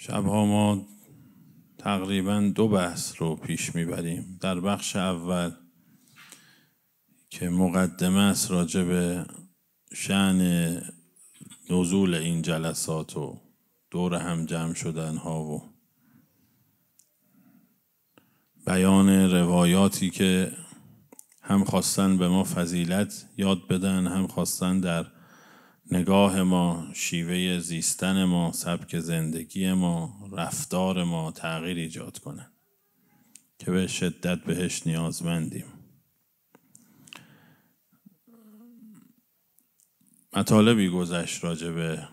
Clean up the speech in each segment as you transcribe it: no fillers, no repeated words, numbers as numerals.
شبها ما تقریبا 2 بحث رو پیش میبریم. در بخش اول که مقدمه است راجع به شأن نزول این جلسات و دور هم جمع شدن ها و بیان روایاتی که هم خواستن به ما فضیلت یاد بدن، هم خواستن در نگاه ما، شیوه زیستن ما، سبک زندگی ما، رفتار ما تغییر ایجاد کنن که به شدت بهش نیازمندیم. مطالبی گذشت راجع به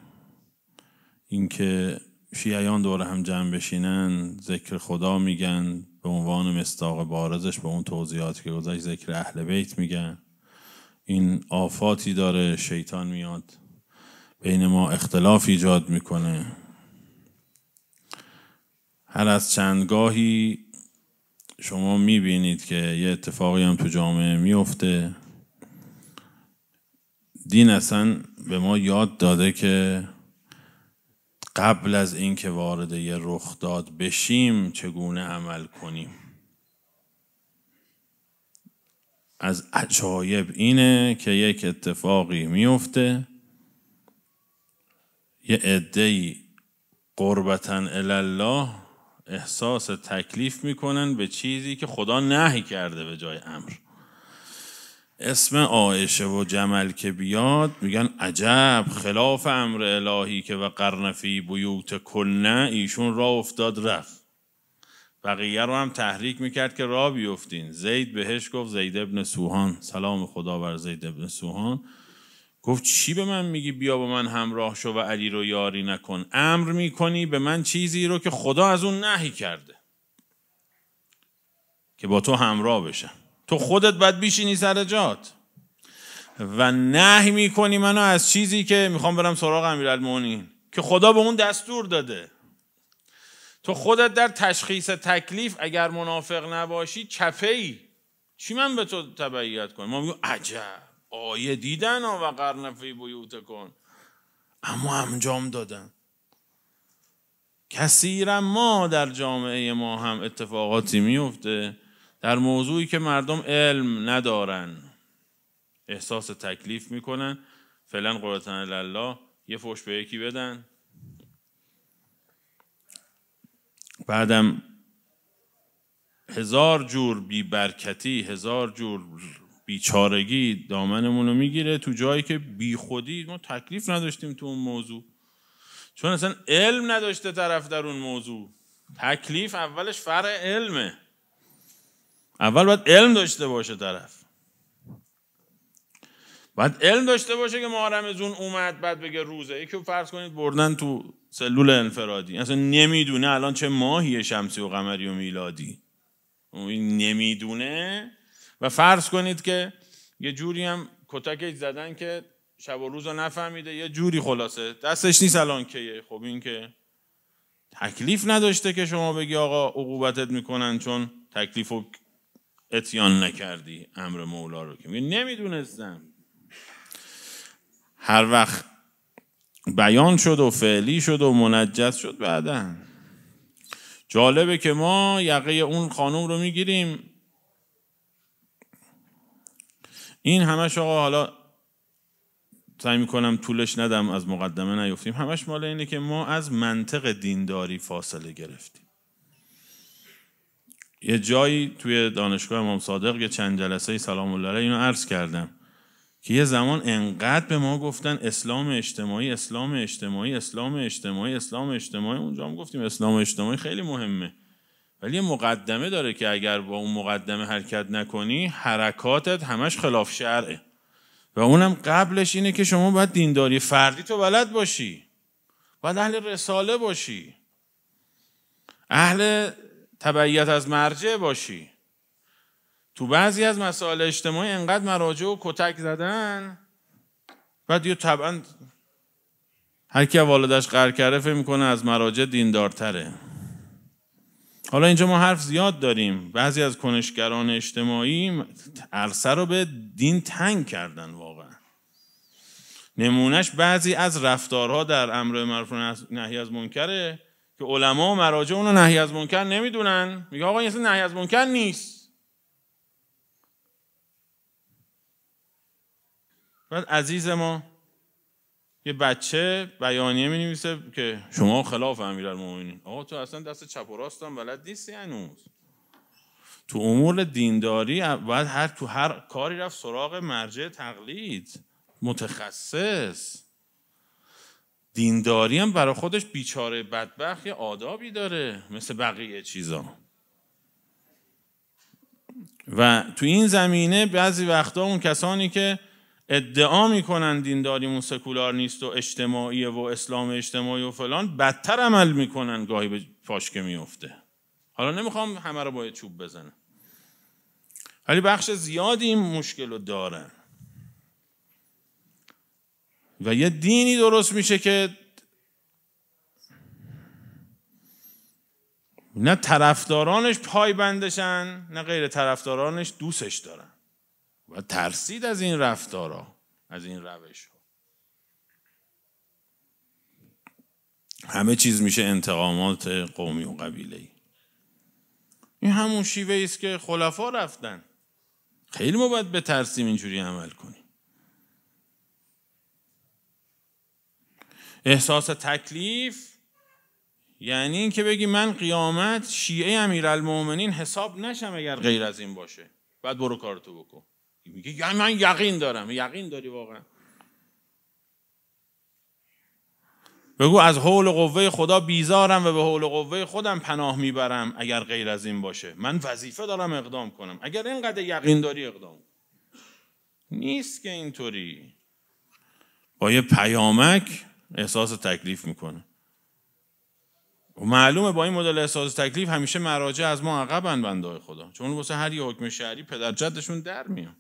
اینکه شیعیان دور هم جمع بشینن ذکر خدا میگن، به عنوان مصداق بارزش به اون توضیحاتی که گذشت ذکر اهل بیت میگن. این آفاتی داره، شیطان میاد بین ما اختلاف ایجاد میکنه. هر از چندگاهی شما میبینید که یه اتفاقی هم تو جامعه میفته. دین اصلا به ما یاد داده که قبل از اینکه وارد یه رخداد بشیم چگونه عمل کنیم. از عجایب اینه که یک اتفاقی میفته، یه عده‌ای قربتاً الله احساس تکلیف میکنن به چیزی که خدا نهی کرده به جای امر. اسم عایشه و جمل که بیاد میگن عجب، خلاف امر الهی که وقرن فی بیوتکن، ایشون راه افتاد رفت. بقیه رو هم تحریک میکرد که راه بیفتین. زید بهش گفت، زید ابن سوهان، سلام خدا بر زید ابن سوهان، گفت چی به من میگی بیا با من همراه شو و علی رو یاری نکن؟ امر میکنی به من چیزی رو که خدا از اون نهی کرده که با تو همراه بشم. تو خودت باید بیشینی سر جات و نهی میکنی منو از چیزی که میخوام برم سراغ امیرالمومنین که خدا به اون دستور داده. تو خودت در تشخیص تکلیف اگر منافق نباشی چپه‌ای. چی من به تو تبعیت کنم؟ ما میگم عجب، آیه دیدن وقرن فی بیوتکن اما انجام دادن. کثیرا ما در جامعه ما هم اتفاقاتی میفته در موضوعی که مردم علم ندارن، احساس تکلیف میکنن، فعلا قربتاً الله یه فحش به یکی بدن، بعدم 1000 جور بی برکتی، 1000 جور بیچارگی دامنمونو میگیره تو جایی که بی خودی ما تکلیف نداشتیم تو اون موضوع، چون اصلا علم نداشته طرف در اون موضوع. تکلیف اولش فرع علمه، اول باید علم داشته باشه طرف، باید علم داشته باشه که ماه رمضان اومد بعد بگه روزه. یکی فرض کنید بردن تو سلول انفرادی، اصلا نمیدونه الان چه ماهیه، شمسی و قمری و میلادی، این نمیدونه. و فرض کنید که یه جوری هم کتکش زدن که شب و روز رو نفهمیده، یه جوری خلاصه دستش نیست الان که. خب این که تکلیف نداشته که شما بگی آقا عقوبتت میکنن چون تکلیف رو اتیان نکردی امر مولا رو، که نمیدونستم. هر وقت بیان شد و فعلی شد و منجز شد بعدا. جالبه که ما یقه اون خانم رو میگیریم. این همش آقا، حالا سعی میکنم طولش ندم از مقدمه نیفتیم، همش مال اینه که ما از منطق دینداری فاصله گرفتیم. یه جایی توی دانشگاه امام صادق یه چند جلسه سلام الله علیه اینو عرض کردم که یه زمان انقدر به ما گفتن اسلام اجتماعی، اسلام اجتماعی، اسلام اجتماعی، اسلام اجتماعی. اونجا هم گفتیم اسلام اجتماعی خیلی مهمه، ولی یه مقدمه داره که اگر با اون مقدمه حرکت نکنی حرکاتت همش خلاف شرعه. و اونم قبلش اینه که شما باید دینداری فردی تو بلد باشی، باید اهل رساله باشی، اهل تبعیت از مرجع باشی. تو بعضی از مسائل اجتماعی انقدر مراجع و کتک زدن، بعد یه طبعا هر کی والدش قهر کرده فکر میکنه از مراجع دیندارتره. حالا اینجا ما حرف زیاد داریم، بعضی از کنشگران اجتماعی عرصه رو به دین تنگ کردن واقعا. نمونهش بعضی از رفتارها در امر معروف و نهی از منکره که علما و مراجع اونو نهی از منکر نمیدونن، میگه آقا این اصلا نهی از منکر نیست. بعد عزیز ما یه بچه بیانیه می نویسه که شما خلاف امیرالمومنین. آقا تو اصلا دست چپ و راست هم بلد نیستی هنوز. تو امور دینداری باید تو هر کاری رفت سراغ مرجع تقلید، متخصص. دینداری هم برای خودش بیچاره بدبخت یه آدابی داره مثل بقیه چیزا. و تو این زمینه بعضی وقتا اون کسانی که ادعا میکنن دینداریمون سکولار نیست و اجتماعیه و اسلام اجتماعی و فلان، بدتر عمل میکنن، گاهی به پاشکه میفته. حالا نمیخوام همه رو باید چوب بزنم، ولی بخش زیادی این مشکل رو دارن. و یه دینی درست میشه که نه طرفدارانش پایبندشن نه غیر طرفدارانش دوستش دارن. و ترسید از این رفتارا، از این روش ها. همه چیز میشه انتقامات قومی و قبیله‌ای. این همون شیوه است که خلفا رفتن. خیلی ما باید بترسیم اینجوری عمل کنیم. احساس تکلیف یعنی این که بگی من قیامت شیعه امیرالمومنین حساب نشم اگر غیر از این باشه، بعد برو کارتو بکن. میگه یعنی من یقین دارم. یقین داری واقعا؟ بگو از حول قوه خدا بیزارم و به حول قوه خودم پناه میبرم اگر غیر از این باشه. من وظیفه دارم اقدام کنم. اگر اینقدر یقین داری اقدام. نیست که اینطوری. با یه پیامک احساس تکلیف میکنه. و معلومه با این مدل احساس تکلیف همیشه مراجع از ما عقبن بندای خدا، چون واسه هر یه حکم شرعی پدر جدشون در میان.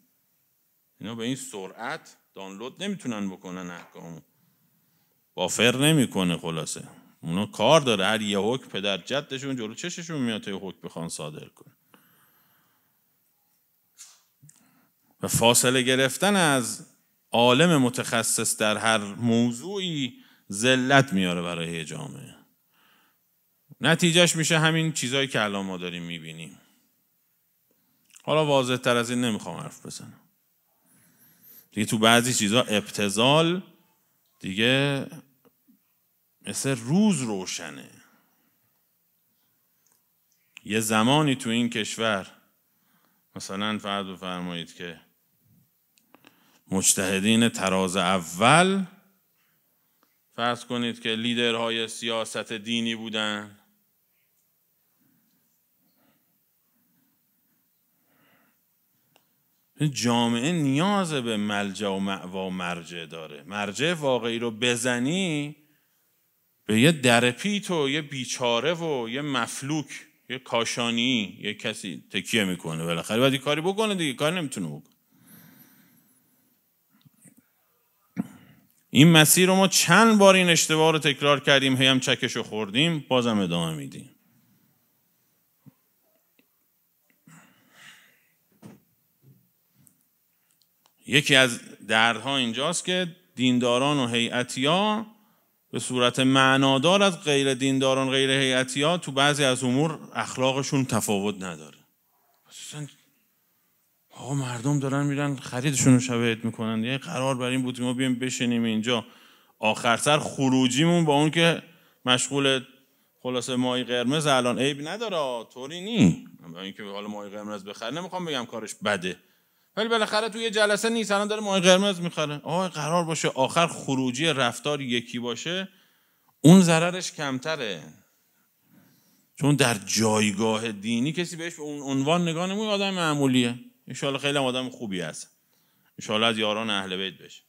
اینا به این سرعت دانلود نمیتونن بکنن احکامو، بافر نمیکنه. خلاصه اونا کار داره، هر یه حکم پدر جدشون جلو چششون میاد تا یه حکم بخوان صادر کنه. و فاصله گرفتن از عالم متخصص در هر موضوعی ذلت میاره برای جامعه. نتیجهش میشه همین چیزایی که الان ما داریم میبینیم. حالا واضح تر از این نمیخوام حرف بزنم دیگه. تو بعضی چیزا ابتذال دیگه مثل روز روشنه. یه زمانی تو این کشور مثلا فرض بفرمایید که مجتهدین تراز اول فرض کنید که لیدرهای سیاست دینی بودن، جامعه نیاز به ملجا و مأوا و مرجع داره. مرجع واقعی رو بزنی به یه درپیت و یه بیچاره و یه مفلوک، یه کاشانی، یه کسی تکیه میکنه. بالاخره باید یه کاری بکنه دیگه، کار نمیتونه بکنه. این مسیر رو ما چند بار این اشتباه رو تکرار کردیم، هی هم چکشو خوردیم، بازم ادامه میدیم. یکی از دردها اینجاست که دینداران و هیئتی‌ها به صورت معنادار از غیر دینداران، غیر هیئتی‌ها تو بعضی از امور اخلاقشون تفاوت نداره. آقا مردم دارن میرن خریدشون رو شبیهت میکنن. یه قرار بر این بود که ما بیایم بشینیم اینجا، آخر سر خروجیمون با اون که مشغول خلاصه ماهی قرمز الان عیب نداره، طوری نی. با اینکه حالا ماهی قرمز بخره نمیخوام بگم کارش بده، ولی بالاخره توی جلسه نیست الان داره ماهی قرمز میخره. آقا قرار باشه آخر خروجی رفتار یکی باشه، اون ضررش کمتره. چون در جایگاه دینی کسی بهش به اون عنوان نگاه نمیکنه، آدم معمولیه. ان شاءالله خیلی آدم خوبی هست، ان شاءالله از یاران اهل بیت بشه.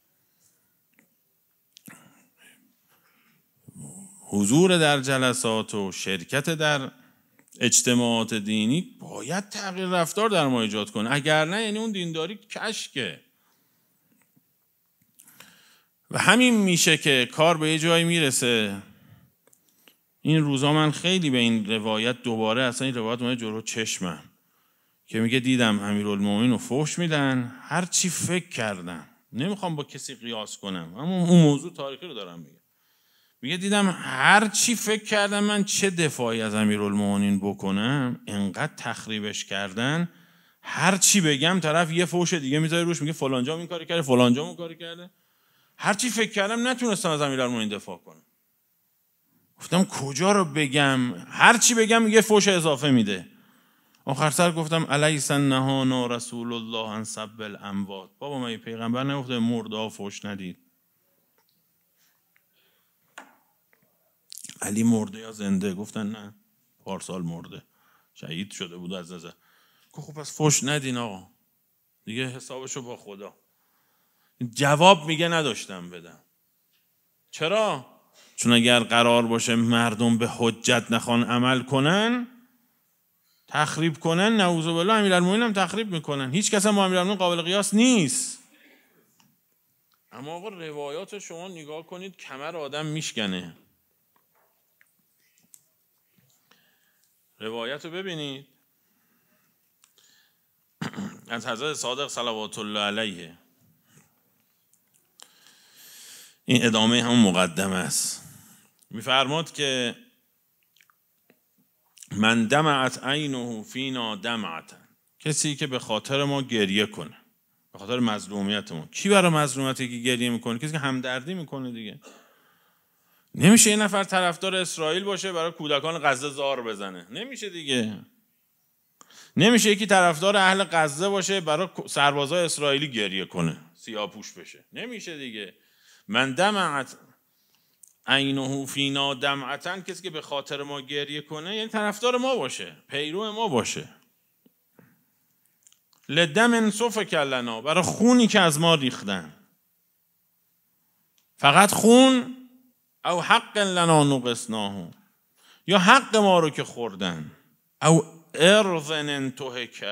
حضور در جلسات و شرکت در اجتماعات دینی باید تغییر رفتار در ما ایجاد کنه، اگر نه یعنی اون دینداری کشکه. و همین میشه که کار به یه جایی میرسه. این روزا من خیلی به این روایت دوباره، اصلا این روایت اومده جلو چشمم که میگه دیدم امیرالمومنین رو فحش میدن، هر چی فکر کردم، نمیخوام با کسی قیاس کنم اما اون موضوع تاریخی رو دارم میگم، میگه دیدم هر چی فکر کردم من چه دفاعی از امیرالمومنین بکنم، انقدر تخریبش کردن، هر چی بگم طرف یه فوش دیگه میذاره روش، میگه فلانجا این کاری کرده، فلانجا اون کاری کرده. هر چی فکر کردم نتونستم از امیرالمومنین دفاع کنم. گفتم کجا رو بگم؟ هر چی بگم یه فوش اضافه میده. آخر سر گفتم الیس نهانا رسول الله عن سب الاموات. بابا من پیغمبر نگفته مرده فوش ندید؟ علی مرده یا زنده؟ گفتن نه پارسال مرده، شهید شده بود از نظر. خب پس فوش ندین آقا دیگه، حسابشو با خدا. جواب میگه نداشتم بدم. چرا؟ چون اگر قرار باشه مردم به حجت نخوان عمل کنن، تخریب کنن، نعوذ بالله امیرالمومنین هم تخریب میکنن. هیچ کس هم با امیرالمومنین قابل قیاس نیست. اما آقا روایات شما نگاه کنید، کمر آدم میشکنه. روایت رو ببینید از حضرت صادق صلوات الله علیه. این ادامه همون مقدمه است. میفرماد که من دمعت عینه فینا دمعتا، کسی که به خاطر ما گریه کنه، به خاطر مظلومیت ما. کی برای مظلومیتی که گریه میکنه؟ کسی که همدردی میکنه دیگه. نمیشه یه نفر طرفدار اسرائیل باشه برای کودکان غزه زار بزنه، نمیشه دیگه. نمیشه یکی طرفدار اهل غزه باشه برای سربازای اسرائیلی گریه کنه، سیاه‌پوش بشه، نمیشه دیگه. من دمعت عینه فینا دمعتن، کسی که به خاطر ما گریه کنه یعنی طرفدار ما باشه، پیرو ما باشه. لدم سفک لنا، برای خونی که از ما ریختن، فقط خون، او حق لنا نقصناه، یا حق ما رو که خوردن، او ارض انتهک،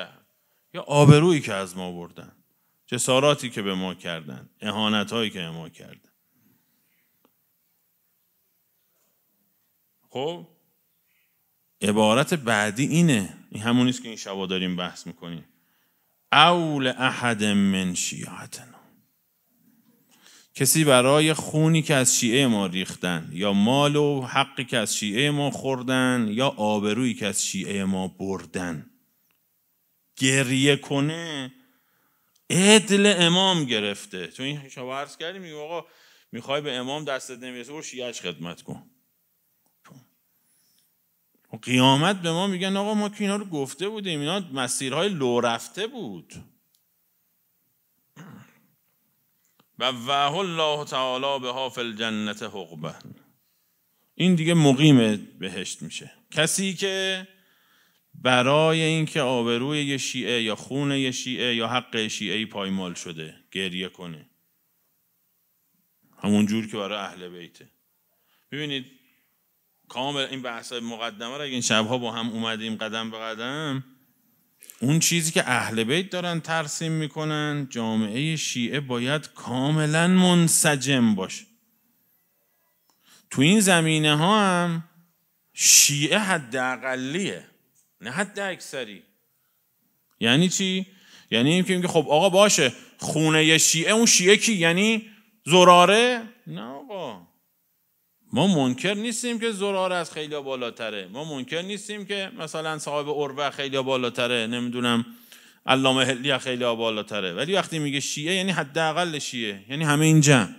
یا آبرویی که از ما بردن، جساراتی که به ما کردن، اهانتایی که به ما کردن. خب عبارت بعدی اینه، این همونیست که این شبا داریم بحث میکنیم. اول احد من شیعتنا، کسی برای خونی که از شیعه ما ریختن، یا مال و حقی که از شیعه ما خوردن، یا آبرویی که از شیعه ما بردن گریه کنه، عدل امام گرفته. چون این شبا عرض کردیم، میگه آقا میخوای به امام دستت نمیرسه برو شیعهش خدمت کن. و قیامت به ما میگن آقا ما که اینا رو گفته بودیم، اینا مسیرهای لو رفته بود. و وحو الله تعالی بها فی الجنت حقبا، این دیگه مقیم بهشت میشه. کسی که برای اینکه آبروی یه شیعه یا خون یه شیعه یا حق شیعه‌ای پایمال شده گریه کنه، همون جور که برای اهل بیته. ببینید کامل این بحث مقدمه رو اگه این شبها با هم اومدیم قدم به قدم، اون چیزی که اهل بیت دارن ترسیم میکنن، جامعه شیعه باید کاملا منسجم باشه. تو این زمینه ها هم شیعه حداقلیه، نه حد اکثری. یعنی چی؟ یعنی این که میگه خب آقا باشه خونه شیعه، اون شیعه کی؟ یعنی زراره؟ نه آقا، ما منکر نیستیم که زراره از خیلی بالاتره، ما منکر نیستیم که مثلا صاحب عروه خیلی بالاتره، نمیدونم علامه حلی خیلی بالاتره، ولی وقتی میگه شیعه یعنی حداقل شیعه، یعنی همه این جمع،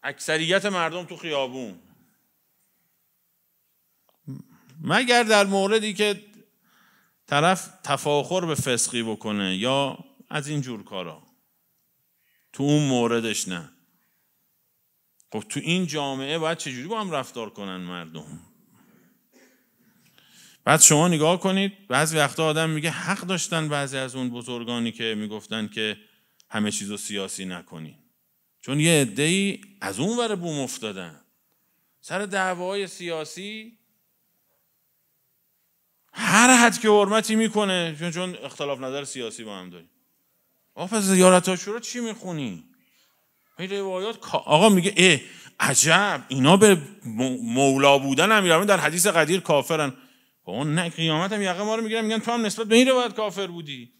اکثریت مردم تو خیابون، مگر در موردی که طرف تفاخر به فسقی بکنه یا از این جور کارا، تو اون موردش نه. خب تو این جامعه باید چجوری با هم رفتار کنن مردم؟ بعد شما نگاه کنید، بعضی وقتا آدم میگه حق داشتن بعضی از اون بزرگانی که میگفتن که همه چیزو سیاسی نکنی، چون یه عده‌ای از اون ور بوم افتادن سر دعوای سیاسی. هر حد که حرمتی میکنه، چون اختلاف نظر سیاسی با هم داریم. پس زیارت عاشورا چی میخونی؟ این روایات آقا میگه عجب اینا به مولا بودن امیرالمومنین در حدیث قدیر کافرن. نه قیامت هم یقه ما رو میگیرن میگن تو هم نسبت به این روایت کافر بودی.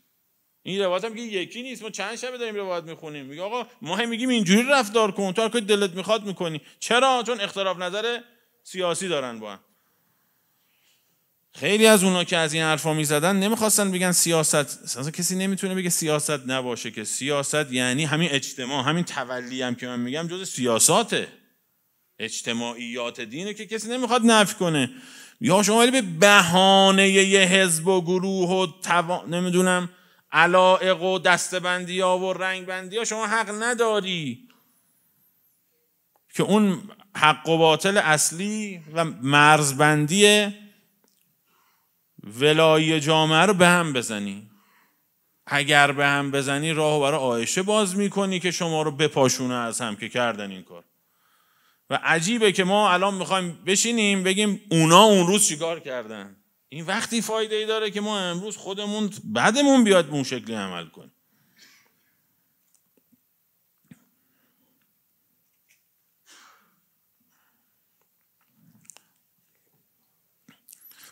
این روایت هم یکی نیست، ما چند شبه داریم روایت میخونیم. میگه آقا ما هم میگیم اینجوری رفتار کن، تو هر کاری دلت میخواد میکنی. چرا؟ چون اختلاف نظر سیاسی دارن با هم. خیلی از اونا که از این حرفا میزدن نمیخواستن بگن سیاست، اصلا کسی نمیتونه بگه سیاست نباشه، که سیاست یعنی همین اجتماع، همین تولی هم که من میگم جز سیاساته، اجتماعیات دینه که کسی نمیخواد نفی کنه. یا شما ولی به بهانه یه حزب و گروه و نمیدونم علائق و دستبندی ها و رنگ بندی ها شما حق نداری که اون حق و باطل اصلی و مرزبندی ولایی جامعه رو به هم بزنی. اگر به هم بزنی راهو برای عایشه باز میکنی که شما رو بپاشونه از هم که کردن این کار. و عجیبه که ما الان میخوایم بشینیم بگیم اونا اون روز چیکار کردن. این وقتی فایده ای داره که ما امروز خودمون بعدمون بیاد به اون شکلی عمل کنیم.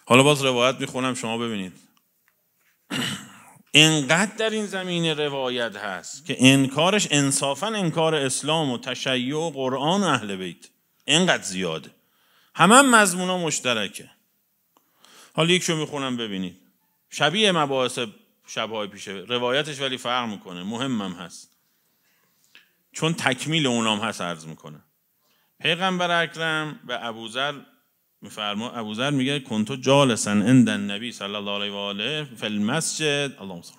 حالا باز روایت میخونم شما ببینید. انقدر در این زمینه روایت هست که انکارش انصافا انکار اسلام و تشیع و قرآن و اهل بیت انقدر زیاده. همه مضمونا مشترکه. حالا یکشو میخونم ببینید. شبیه مباحث شبهای پیشه، روایتش ولی فرق میکنه، مهمم هست چون تکمیل اونام هست. عرض میکنه پیغمبر اکرم به ابوذر میفرما، ابوذر میگه کنتو جالسا عند النبی صلی الله علیه و آله فی المسجد، اللهم صل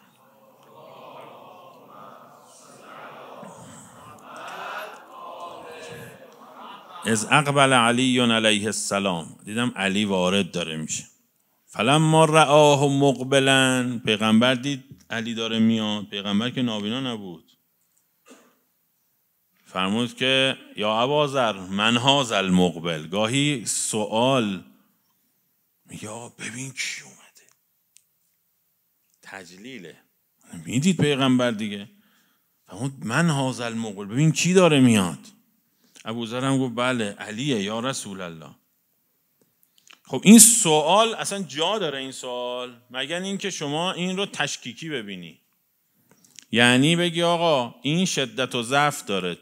از اقبل علی علیه السلام، دیدم علی وارد داره میشه. فلما رآه مقبلا، پیغمبر دید علی داره میاد، پیغمبر که نابینا نبود، فرمود که یا اباذر من هذا المقبل. گاهی سوال میگه ببین کی اومده، تجلیله. میدید پیغمبر دیگه، فرمود من هذا المقبل، ببین کی داره میاد. ابوذر هم گفت بله علیه یا رسول الله. خب این سوال اصلا جا داره این سوال، مگر این که شما این رو تشکیکی ببینی، یعنی بگی آقا این شدت و ضعف داره،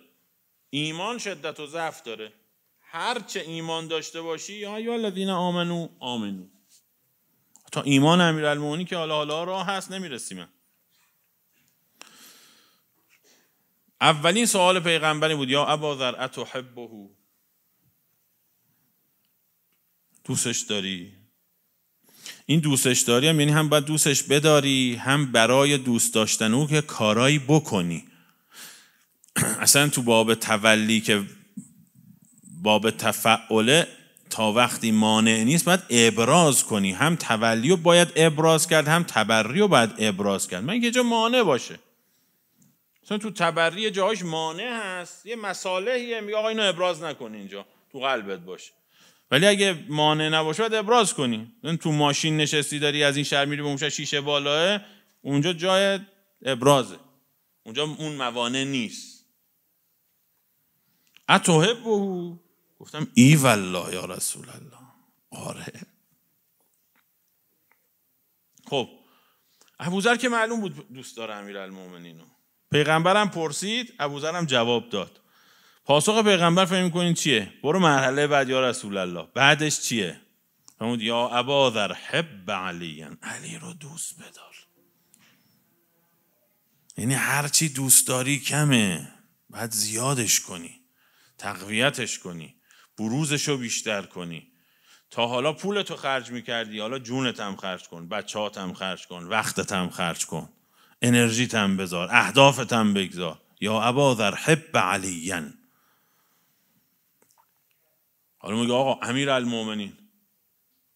ایمان شدت و ضعف داره، هر چه ایمان داشته باشی یا ایها الذین آمنو آمنو، تا ایمان امیرالمومنین که حالا راه هست نمیرسیم. اولین سوال پیغمبری بود یا اباذر اتحبه، دوستش داری؟ این دوستش داری هم یعنی هم باید دوستش بداری، هم برای دوست داشتن او که کارایی بکنی. اصلا تو باب تولی که باب تفعله، تا وقتی مانع نیست باید ابراز کنی، هم تولی رو باید ابراز کرد، هم تبری رو باید ابراز کرد، من که جا مانع باشه. مثلا تو تبری جاهاش مانع هست، یه مصالحیه میگه آقا اینو ابراز نکن، اینجا تو قلبت باشه. ولی اگه مانع نباشه باید ابراز کنی. تو ماشین نشستی داری از این شهر میری به اون شهر، شیشه بالاه، اونجا جای ابرازه، اونجا اون موانع نیست. اتحبه، گفتم ای والله یا رسول الله، آره. خب ابوذر که معلوم بود دوست داره امیرالمومنینو، پیغمبرم پرسید، ابوذرم جواب داد. پاسخ پیغمبر فهم می‌کنین چیه؟ برو مرحله بعد یا رسول الله. بعدش چیه؟ فرمود یا اباذر حب علی، علی رو دوست بدار. یعنی هرچی دوست داری کمه، باید زیادش کنی، تقویتش کنی، بروزش رو بیشتر کنی. تا حالا پولتو خرج میکردی، حالا جونت هم خرج کن، بچه‌هات هم خرج کن، وقتت هم خرج کن، انرژیت هم بذار، اهدافت هم بگذار. یا اباذر حب علی. حالا میگه آقا امیرالمومنین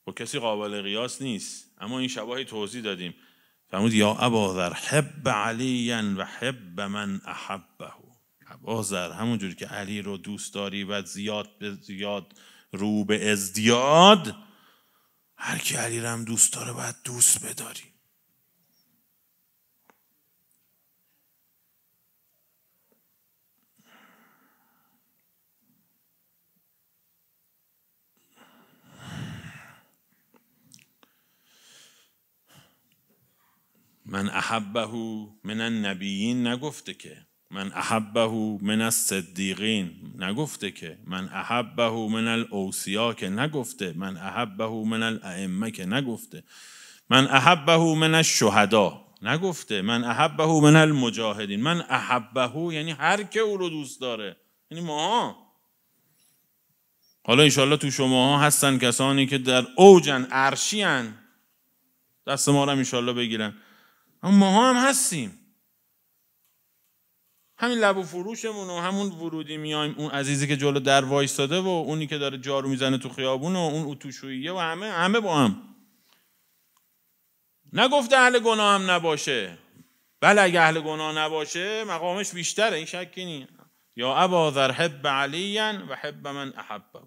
با کسی قابل قیاس نیست، اما این شباهی توضیح دادیم. فرمود یا اباذر حب علی و حب من احبه. اباذر همونجوری که علی رو دوست داری و زیاد به زیاد رو به ازدیاد، هر کی علی رو هم دوست داره باید دوست بداری. من احبه من النبیین نگفته که، من احبه من الصدیقین نگفته که، من احبه من الاوصیا که نگفته، من احبه من الائمه که نگفته، من احبه من الشهدا نگفته، من احبه من المجاهدین. من احبه یعنی هر که او رو دوست داره، یعنی ما. حالا انشالله تو شماها هستن کسانی که در اوجن، عرشیان، دست ما رو انشالله بگیرن، اما ماها هم هستیم. همین لب و فروشمون و همون ورودی میایم، اون عزیزی که جلو در وایستاده و اونی که داره جارو میزنه تو خیابون و اون اتوشوییه و همه با هم. نگفته اهل گناه هم نباشه، بله اگه اهل گناه نباشه مقامش بیشتره، این شکی نیست. یا ابا ذر حب علیا و حب من احبه.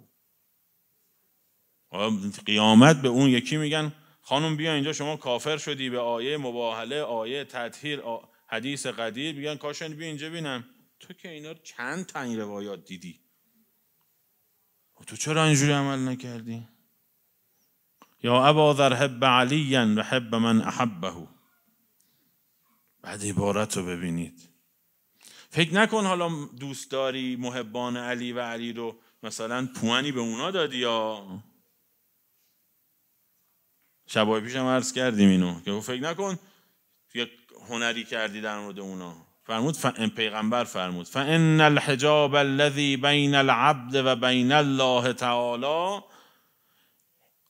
قیامت به اون یکی میگن خانم بیا اینجا، شما کافر شدی به آیه مباهله، آیه تطهیر، حدیث قدیر، میگن کاشان بیا اینجا بینم. تو که اینا چند تا این روایات دیدی، تو چرا اینجوری عمل نکردی؟ یا ابا ذر حب علیا و حب من احبه. بعد عبارت رو ببینید. فکر نکن حالا دوست داری محبان علی و علی رو مثلا پوانی به اونا دادی، یا شبای پیشم عرض کردیم اینو که فکر نکن یک هنری کردی در مورد اونا. فرمود پیغمبر فرمود فان الحجاب الذي بین العبد و بین الله تعالی،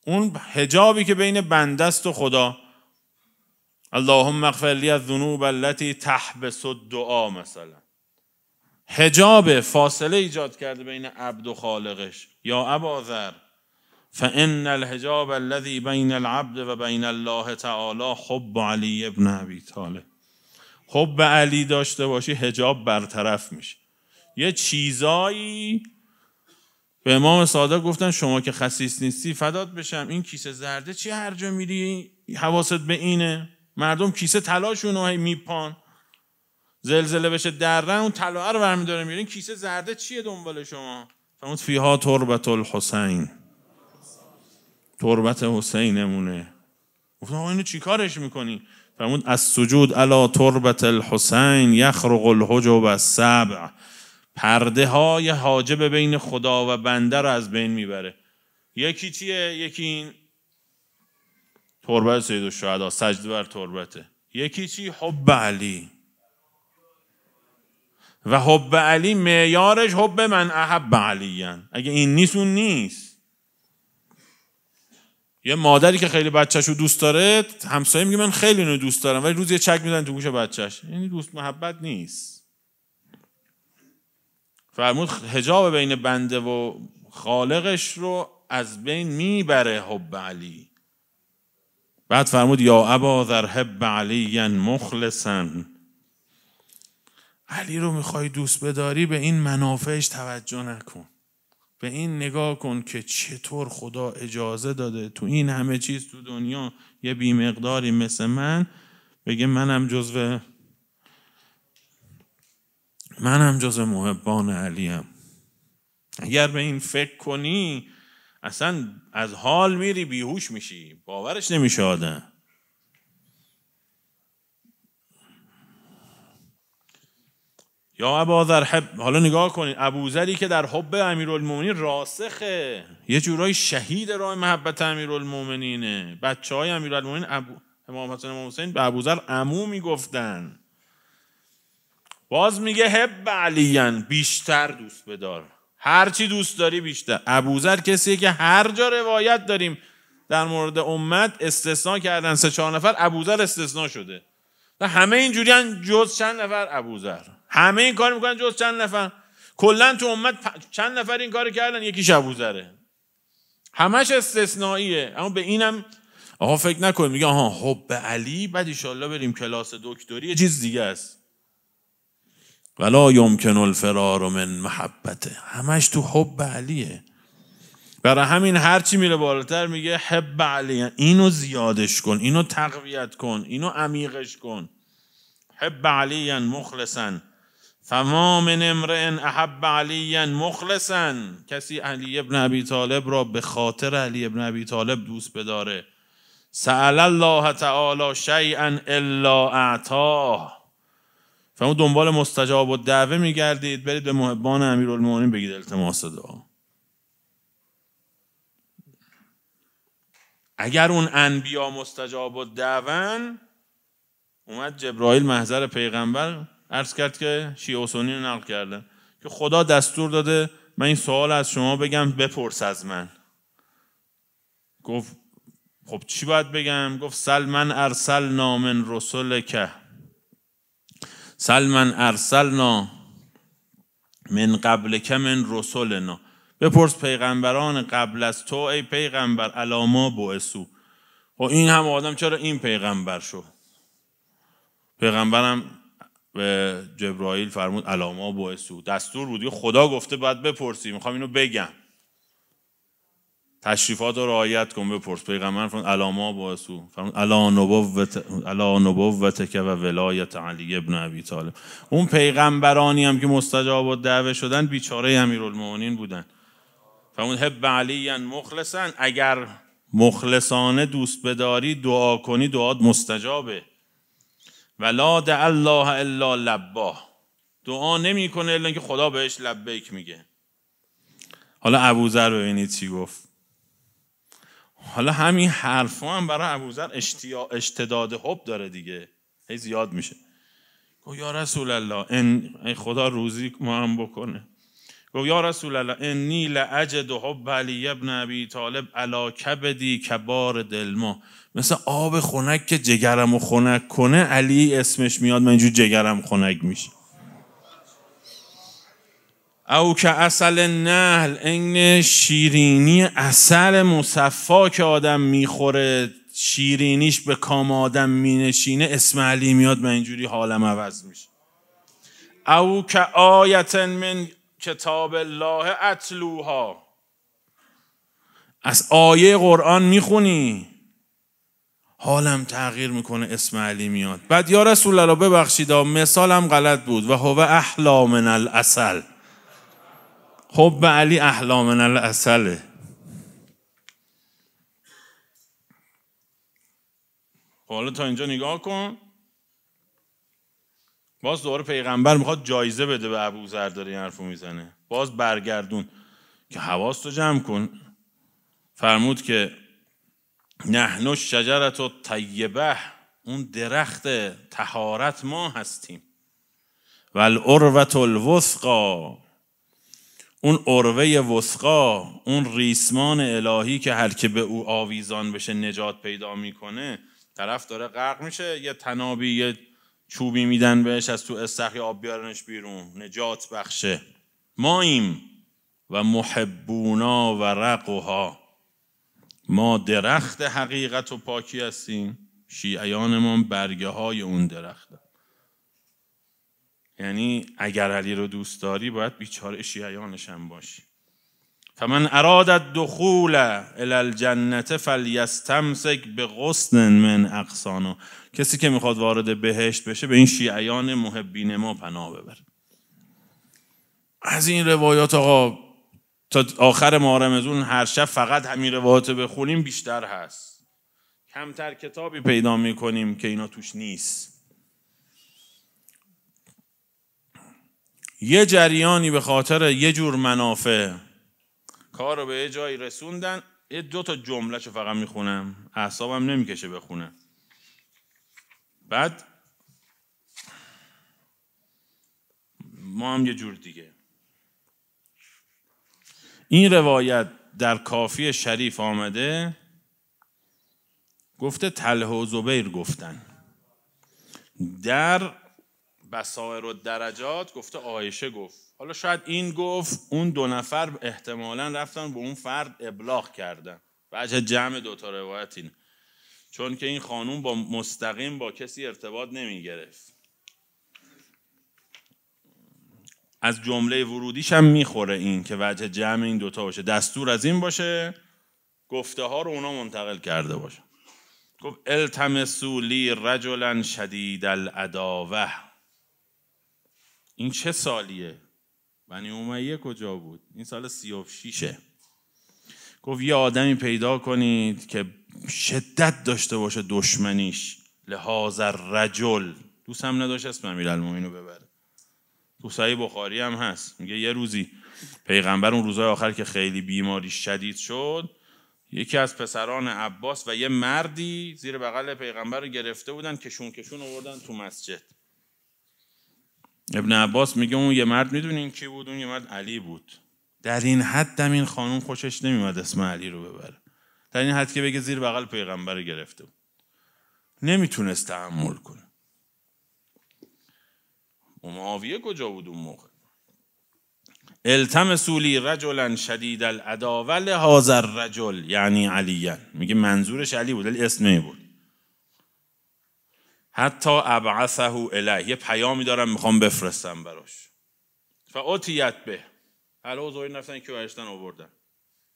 اون حجابی که بین بنده است و خدا، اللهم اغفر لی الذنوب التي تحبس الدعاء، مثلا حجاب فاصله ایجاد کرده بین عبد و خالقش. یا ابا ذر فان الحجاب الذي بین العبد و بین الله تعالی حب علی ابن ابی طالب. حب علی داشته باشی حجاب برطرف میشه. یه چیزایی به امام صادق گفتن شما که خسیس نیستی فدات بشم، این کیسه زرده چی هر جا میری حواست به اینه؟ مردم کیسه طلاشون رو میپان، زلزله بشه درن اون طلا رو برمی‌داره میرین، کیسه زرده چیه دنبال شما؟ فرمود فیها تربت الحسین، تربت حسینمونه. گفتم آقا اینو چی کارش میکنی؟ فرمود السجود علی تربت الحسین یخرق الحجب السبع. پرده های حاجب بین خدا و بنده رو از بین میبره. یکی چیه؟ یکی این تربت سید الشهدا، سجده بر تربته. یکی چی؟ حب علی. و حب علی معیارش حب من احب علیان. اگه این نیست اون نیست. یه مادری که خیلی بچه‌شو دوست داره، همسایه میگه من خیلی اینو دوست دارم، ولی روز یه چک میزنه تو گوش بچه‌ش. یعنی دوست محبت نیست. فرمود حجاب بین بنده و خالقش رو از بین میبره حب علی. بعد فرمود یا ابا ذر حب علی مخلصا. علی رو میخوای دوست بداری به این منافعش توجه نکن، به این نگاه کن که چطور خدا اجازه داده تو این همه چیز تو دنیا یه بیمقداری مثل من بگه منم جزو محبان علیم. اگر به این فکر کنی اصلا از حال میری بیهوش میشی، باورش نمیشه آدم. یا ابوذر حب. حالا نگاه کنید ابوذری که در حب امیرالمومنین راسخه، یه جورای شهید راه محبت امیرالمومنینه. بچهای امیرالمومنین امام حسن امام حسین به ابوذر عمو میگفتن. باز میگه حب علیان، بیشتر دوست بدار، هر چی دوست داری بیشتر. ابوذر کسیه که هر جا روایت داریم در مورد امت استثناء کردن، 3-4 نفر، ابوذر استثناء شده. و همه اینجوریان جز چند نفر ابوذر. همه این کار میکنن جز چند نفر. کلا تو امت چند نفر این کار کردن، یکیش ابوذره. همش استثنائیه. اما به اینم آقا فکر نکن میگه آها حب علی بعد ان شاءالله بریم کلاس دکتری، یه چیز دیگه است. ولا یمکن الفرار من محبته، همش تو حب علیه. برای همین هرچی میره بالاتر میگه حب علی، اینو زیادش کن، اینو تقویت کن، اینو عمیقش کن. حب علی مخلصا فما من امرئ احب علی مخلصا. کسی علی ابن ابی طالب را به خاطر علی ابن ابی طالب دوست بداره سأل الله تعالی شیئا الا اعطاه. فهمون دنبال مستجاب الدعوه میگردید، برید به محبان امیرالمومنین بگید التماس دعا. اگر اون انبیا مستجاب الدعوه، اومد جبرائیل محضر پیغمبر عرض کرد که شیعه و سنی رو نقل کرده که خدا دستور داده من این سوال از شما بگم بپرس از من. گفت خب چی باید بگم؟ گفت سل من ارسلنا من رسولک، سل من ارسلنا من قبلک من رسولنا، بپرس پیغمبران قبل از تو ای پیغمبر علی ما بعثوا. خب این هم آدم چرا این پیغمبر شد؟ پیغمبرم به جبرائیل فرمود علی ما بعثوا، دستور بود، خدا گفته باید بپرسی، میخوام اینو بگم، تشریفات رو رعایت کن بپرس. پیغمبر فرمود علی ما بعثوا، فرمود علی نبوتک و ولایت علی ابن ابی طالب. اون پیغمبرانی هم که مستجاب الدعوه شدن بیچاره امیرالمومنین بودن. فرمود حب علی مخلصا، اگر مخلصانه دوست بداری دعا کنی دعات مستجابه. ولا دع الله الا لباه، دعا نمی کنه الا اینکه خدا بهش لبیک میگه. حالا ابوذر ببینید چی گفت. حالا همین حرفا هم برای ابوذر اشتداد حب داره دیگه، هی زیاد میشه. گفت یا رسول الله ای خدا روزی ما هم بکنه. گفت یا رسول الله انی لاجد حب علی ابن ابی طالب علی کبدی کبار دلما، مثل آب خنک که جگرمو خنک کنه علی اسمش میاد، من اینجور جگرم خنک میشه. او که عسل نحل، این شیرینی عسل مصفا که آدم میخوره شیرینیش به کام آدم مینشینه، اسم علی میاد، من اینجوری حالم عوض میشه. او که آیت من کتاب الله اتلوها، از آیه قرآن میخونی حالم تغییر میکنه، اسم علی میاد. بعد یا رسول الله ببخشید مثالم غلط بود، و هو احلی من العسل، حب علی احلی من العسله. حالا تا اینجا نگاه کن. باز دوباره پیغمبر میخواد جایزه بده به ابوذر، داره این حرفو میزنه، باز برگردون که حواستو جمع کن. فرمود که نحن الشجرة الطیبه، اون درخت طهارت ما هستیم. و العروة الوثقی، اون عروه وثقا، اون ریسمان الهی که هر که به او آویزان بشه نجات پیدا میکنه. طرف داره غرق میشه، یه تنابی یه چوبی میدن بهش از تو استخر آب بیارنش بیرون، نجات بخشه. ماییم و محبونا و رقها، ما درخت حقیقت و پاکی هستیم، شیعیان ما برگه های اون درخت. یعنی اگر علی رو دوست داری باید بیچاره شیعیانش هم باشی. فمن اراد الدخول الی الجنة فلیستمسک بغصن من اغصانها، کسی که میخواد وارد بهشت بشه به این شیعیان محبین ما پناه ببر. از این روایات آقا تا آخر ماه رمضان هر شب فقط همین روایات بخونیم بیشتر هست، کمتر کتابی پیدا میکنیم که اینا توش نیست. یه جریانی به خاطر یه جور منافع کار رو به یه جایی رسوندن. یه 2 تا جمله چو فقط میخونم، اعصابم نمیکشه بخونم. بعد ما هم یه جور دیگه. این روایت در کافی شریف آمده، گفته طلحه و زبیر گفتن. در بصائر الدرجات گفته عایشه گفت. حالا شاید این گفت، اون 2 نفر احتمالاً رفتن به اون فرد ابلاغ کردن. وجه جمع 2 تا روایت اینه، چون که این خانوم با مستقیم با کسی ارتباط نمی گرفت. از جمله ورودیش هم میخوره این که وجه جمع این 2 تا باشه، دستور از این باشه گفته ها رو اونا منتقل کرده باشه. گفت التمسوا لی رجلا شدید العداوه. این چه سالیه؟ بنی امیه کجا بود؟ این سال 36. گفت یه آدمی پیدا کنید که شدت داشته باشه دشمنیش، لحاظ الرجل، دوست هم نداشت اسم امیرالمومنین رو ببره. تو صحیح بخاری هم هست، میگه یه روزی پیغمبر اون روزهای آخر که خیلی بیماری شدید شد، یکی از پسران عباس و یه مردی زیر بغل پیغمبر رو گرفته بودن، کشون آوردن تو مسجد. ابن عباس میگه اون یه مرد میدونین کی بود؟ اون یه مرد علی بود. در این حد این خانوم خوشش نمیومد اسم علی رو ببره، در این حد که بگه زیر بغل پیغمبر رو گرفته بود، نمیتونست تحمل کنه. معاویه کجا بود اون موقع؟ التمسوا لی رجلا شدید العداوه لهذا الرجل یعنی علیه، میگه منظورش علی بود، اسمی بود. حتی ابعثه الیه، یه پیامی دارم میخوام بفرستم براش. فاتیت به، حالا زویر نفتن که برشتن آوردن.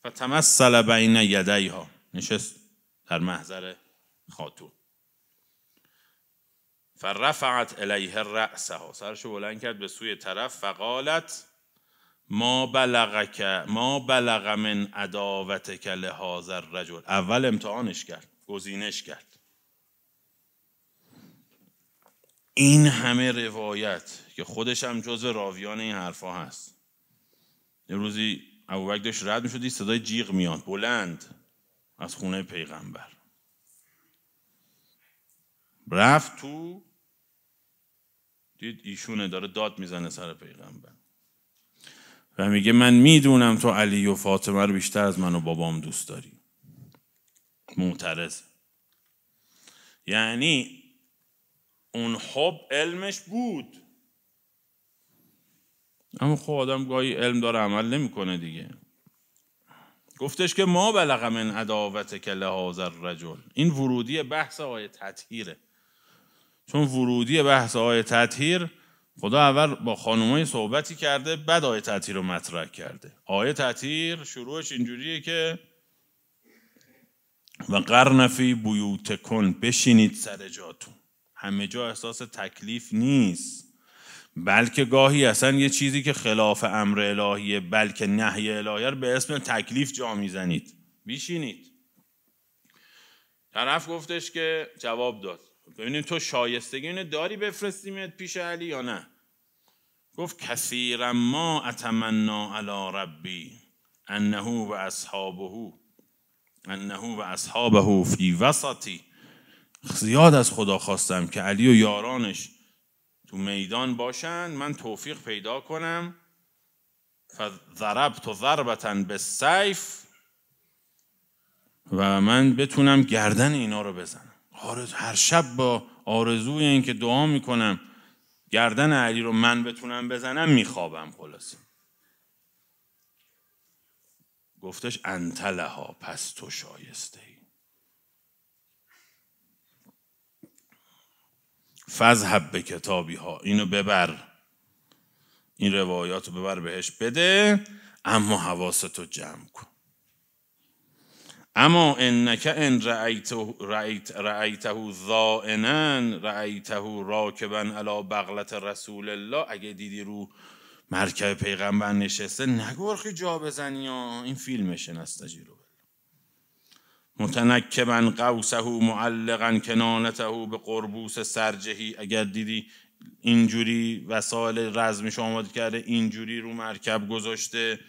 فتمثل بین یدیها، نشست در محضر خاتون. فرفعت الیه رأسها، سرشو بلند کرد به سوی طرف. فقالت ما بلغ من عداوتک لهذا الرجل. اول امتحانش کرد، گزینش کرد. این همه روایت که خودش هم جزو راویان این حرفا هست. یه روزی ابوبکر داشت رد میشد، صدای جیغ میاد بلند از خونه پیغمبر. رفت تو، دید ایشونه داره داد میزنه سر پیغمبر و میگه من میدونم تو علی و فاطمه رو بیشتر از من و بابام دوست داری. معترض. یعنی اون حب علمش بود، اما خب آدم گاهی علم داره عمل نمیکنه دیگه. گفتش که ما بلغ من عداوتک لهذا الرجل. این ورودی بحث آیه تطهیره، چون ورودی بحث آیه تطهیر خدا اول با خانومای صحبتی کرده، بعد آیه تطهیر رو مطرح کرده. آیه تطهیر شروعش اینجوریه که و قرن فی بیوتکن، بشینید سر جاتون. همه جا احساس تکلیف نیست، بلکه گاهی اصلا یه چیزی که خلاف امر الهیه بلکه نهی الهیه رو به اسم تکلیف جا میزنید. بشینید. طرف گفتش که جواب داد ببینیم تو شایستگی اینو داری بفرستیمت پیش علی یا نه؟ گفت کثیرا ما اتمنا علی ربی انه و اصحابه فی وسطی. زیاد از خدا خواستم که علی و یارانش تو میدان باشن، من توفیق پیدا کنم. فضربت ضربة بالسیف، و من بتونم گردن اینا رو بزنم. هر شب با آرزوی این که دعا میکنم گردن علی رو من بتونم بزنم میخوابم. خلاصه گفتش انت لها، پس تو شایسته ای. فذهب به کتابی ها، اینو ببر، این روایاتو ببر بهش بده، اما حواستو جمع کن. اما انک ان رأیته ضائنا رأیته راکبا علی بغلة رسول الله. اگه دیدی رو مرکب پیغمبر نشسته نگو برخی جا بزنی، این فیلمشه نستجیرو. متنکبا قوسه معلقا کنانته به قربوس سرجهی. اگر دیدی اینجوری وسایل رزمش آماده کرده، اینجوری رو مرکب گذاشته.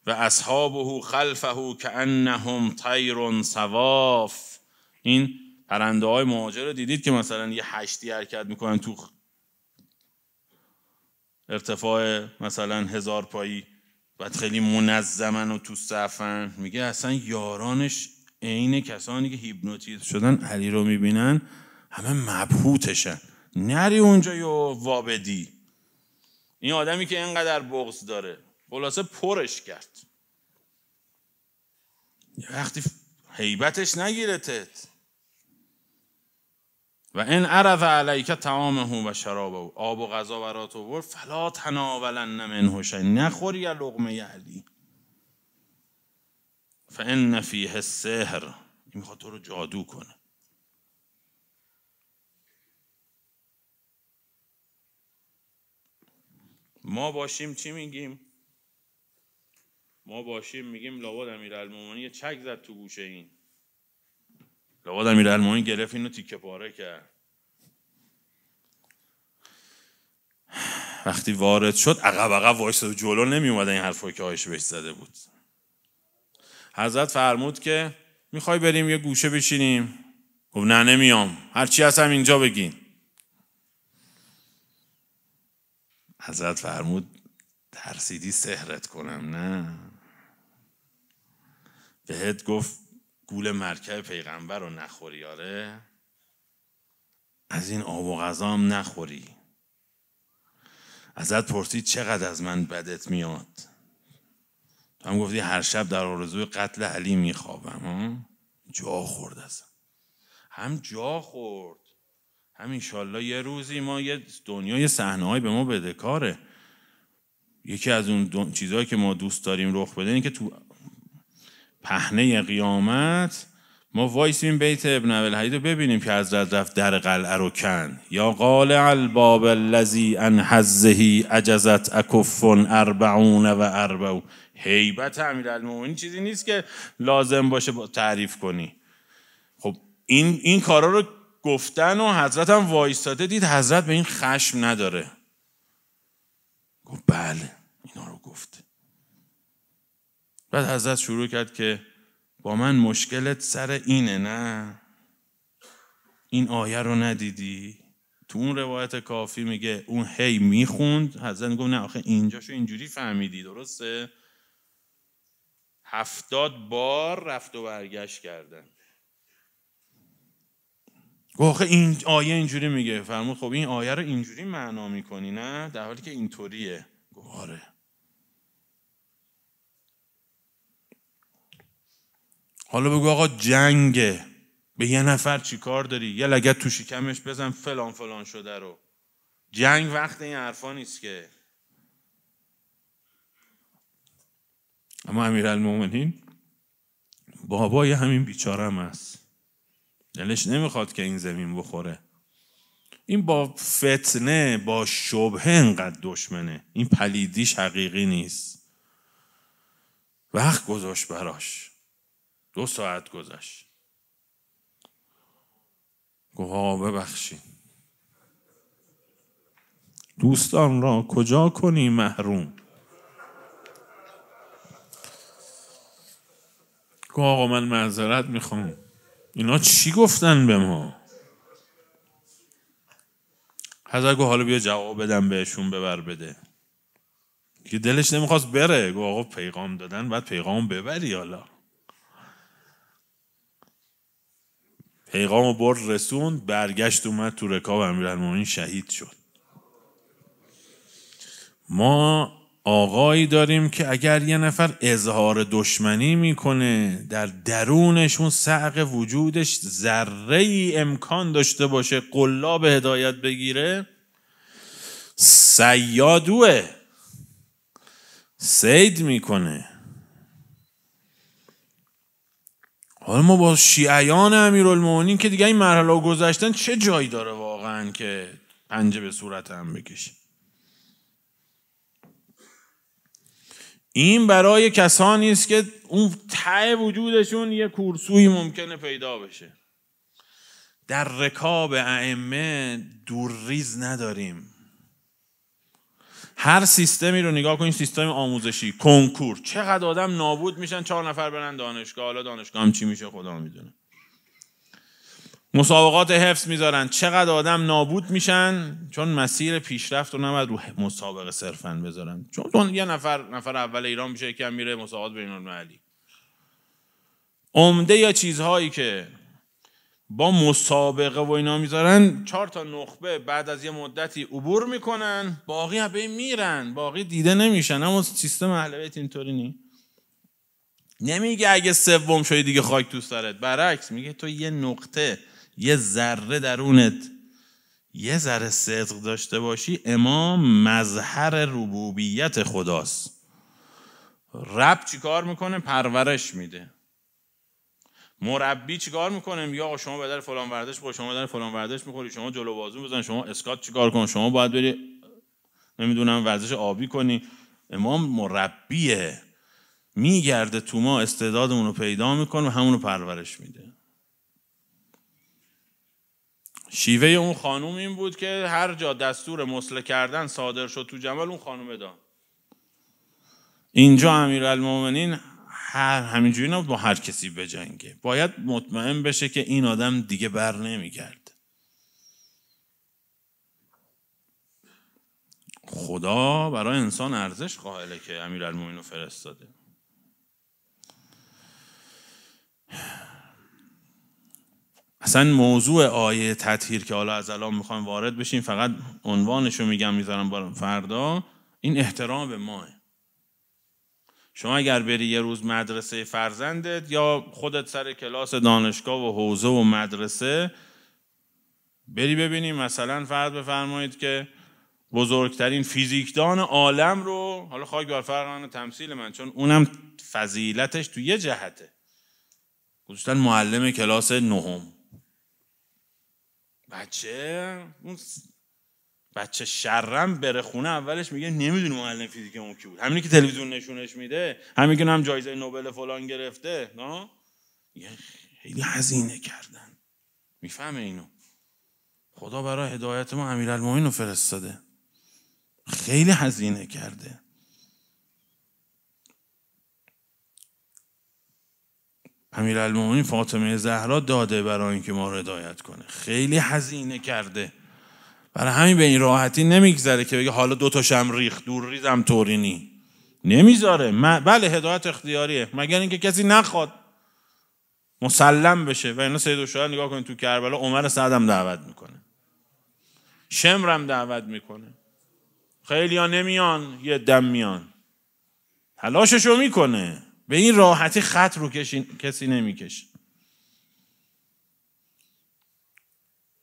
و اصحابه خلفه کانهم طیر صواف. این پرنده های مهاجر رو دیدید که مثلا یه هشتی حرکت میکنن تو ارتفاع مثلا 1000 پایی، بعد خیلی منظمن و تو صفن. میگه اصلا یارانش عین کسانی که هیپنوتیزم شدن علی رو میبینن همه مبهوتشن. نری اونجا یا وابدی. این آدمی که اینقدر بغض داره خلاصه پرش کرد. یه وقتی هیبتش نگیرتت. و ان عرض علیک طعامه و شرابه، آب و غذا برات آورد، فلا تناولن منه شیئا، نخوری یا لقمه علی. فان فیه السحر، این میخواد تو رو جادو کنه. ما باشیم چی میگیم؟ ما باشیم میگیم لابد امیرالمومنین یه چک زد تو گوشه این. لقد امیرالمومنین گرفت اینو تیکه پاره کرد. وقتی وارد شد عقب وایساد، جلو نمی اومده این حرفایی که عایشه بهش زده بود. حضرت فرمود که میخوای بریم یه گوشه بشینیم؟ گفت نه نمیام، هرچی هستم اینجا بگین. حضرت فرمود ترسیدی سحرت کنم؟ نه، بهت گفت گول مرکب پیغمبر رو نخوری. آره، از این آب و غذا هم نخوری. ازت پرسید چقدر از من بدت میاد، تو هم گفتی هر شب در آرزوی قتل علی میخوابم. جا خورد ازم، هم جا خورد، هم انشالله یه روزی ما یه دنیای صحنه‌ای به ما بدهکاره. یکی از اون چیزهایی که ما دوست داریم رخ بده اینه که تو پهنه قیامت ما وایسیم بیت ابن ابی‌الحدید رو ببینیم که حضرت رفت در قلعه رو کن. یا قال الباب الذی عن حظه عجزت اکف 44. هیبت امیرالمومنین چیزی نیست که لازم باشه تعریف کنی. خب این کارا رو گفتن و حضرت هم وایستاده، دید حضرت به این خشم نداره. گفت بله اینا رو گفت. بعد حضرت شروع کرد که با من مشکلت سر اینه، نه این آیه رو ندیدی؟ تو اون روایت کافی میگه اون هی میخوند، حضرت گفت نه آخه اینجاشو اینجوری فهمیدی، درسته؟ 70 بار رفت و برگشت کردن. گفت آخه این آیه اینجوری میگه. فرمود خب این آیه رو اینجوری معنا میکنی نه؟ در حالی که اینطوریه. گفت آره. حالا بگو آقا جنگه، به یه نفر چی کار داری؟ یه لگد تو شکمش بزن فلان فلان شده رو. جنگ وقت این حرفا نیست که. اما امیرالمومنین بابای همین بیچاره هم هست، دلش نمیخواد که این زمین بخوره. این با فتنه با شبهه انقدر دشمنه، این پلیدیش حقیقی نیست. وقت گذاشت براش، 2 ساعت گذشت. گفت آقا ببخشید، دوستان را کجا کنی محروم؟ گفت آقا من معذرت میخوام، اینا چی گفتن به ما؟ حضرت گفت حالا بیا جواب بدم بهشون، ببر بده. که دلش نمیخواست بره. گفت آقا پیغام دادن باید پیغام ببری. حالا پیغام برد رسوند، برگشت اومد تو رکاب امیرالمومنین شهید شد. ما آقایی داریم که اگر یه نفر اظهار دشمنی میکنه در درونش اون صعق وجودش ذره ای امکان داشته باشه قلاب هدایت بگیره، صیادوه، صید میکنه. حالا ما با شیعیان امیرالمومنین که دیگه این مرحله گذشتن چه جایی داره واقعا که پنجه به صورت هم بکشی؟ این برای کسانی است که اون ته وجودشون یه کورسویی ممکنه پیدا بشه. در رکاب ائمه دورریز نداریم. هر سیستمی رو نگاه کنید، سیستم آموزشی، کنکور، چقدر آدم نابود میشن 4 نفر برن دانشگاه. حالا دانشگاه هم چی میشه خدا میدونه. مسابقات حفظ میذارن، چقدر آدم نابود میشن چون مسیر پیشرفت رو نباید رو مسابقه صرفاً بذارن. چون یه نفر اول ایران میشه، یکم میره مسابقات بین‌المللی. عمده یا چیزهایی که با مسابقه و اینا میذارن 4 تا نخبه بعد از یه مدتی عبور میکنن، باقی همه میرن، باقی دیده نمیشن. اما سیستم اهل بیت اینطوری نیست. نمیگه اگه سوم شدی دیگه خاک تو سرت، برعکس میگه تو یه نقطه، یه ذره درونت یه ذره صدق داشته باشی، امام مظهر ربوبیت خداست. رب چیکار میکنه؟ پرورش میده. مربی چیکار میکنه؟ میگه آقا شما بدر فلان ورزش بخور، شما بدر فلان ورزش میخوری، شما جلو بازو بزن، شما اسکات چیکار کن، شما باید بری نمیدونم ورزش آبی کنی. امام مربیه، میگرده تو ما، استعدادمون رو پیدا میکنه و همون رو پرورش میده. شیوه اون خانوم این بود که هر جا دستور مسله کردن صادر شد تو جمال اون خانومه داد. اینجا امیرالمومنین همینجوری نبود با هر کسی بجنگه، باید مطمئن بشه که این آدم دیگه بر نمیگرده. خدا برای انسان ارزش قائله که امیرالمومنین رو فرستاده. اصلا موضوع آیه تطهیر که حالا از الان میخوایم وارد بشیم، فقط عنوانشو میگم میذارم برای فردا، این احترام به ماه. شما اگر بری یه روز مدرسه فرزندت یا خودت سر کلاس دانشگاه و حوزه و مدرسه بری ببینی، مثلا فرض بفرمایید که بزرگترین فیزیکدان عالم رو، حالا خاک بر فرق تمثیل من چون اونم فضیلتش تو یه جهته، خصوصا معلم کلاس نهم، بچه شرم بره خونه اولش میگه نمیدونی معلم فیزیک اون کی بود، همینی که تلویزیون نشونش میده، همین که هم جایزه نوبل فلان گرفته، نه خیلی هزینه کردن. میفهمه اینو؟ خدا برای هدایت ما امیرالمومنین رو فرستاده، خیلی هزینه کرده. امیرالمومنین فاطمه زهرا داده برای اینکه ما رو هدایت کنه، خیلی هزینه کرده. برای همین به این راحتی نمیگذره که بگه حالا 2 تا شم ریخت دور ریزم تورینی، نمیذاره. بله هدایت اختیاریه مگر اینکه کسی نخواد مسلم بشه. و اینا سید الشهدا نگاه کنید تو کربلا عمر سعد هم دعوت میکنه، شمر هم دعوت میکنه، خیلی ها نمیان، یه دم میان، تلاششو میکنه. به این راحتی خط رو کسی نمیکشه.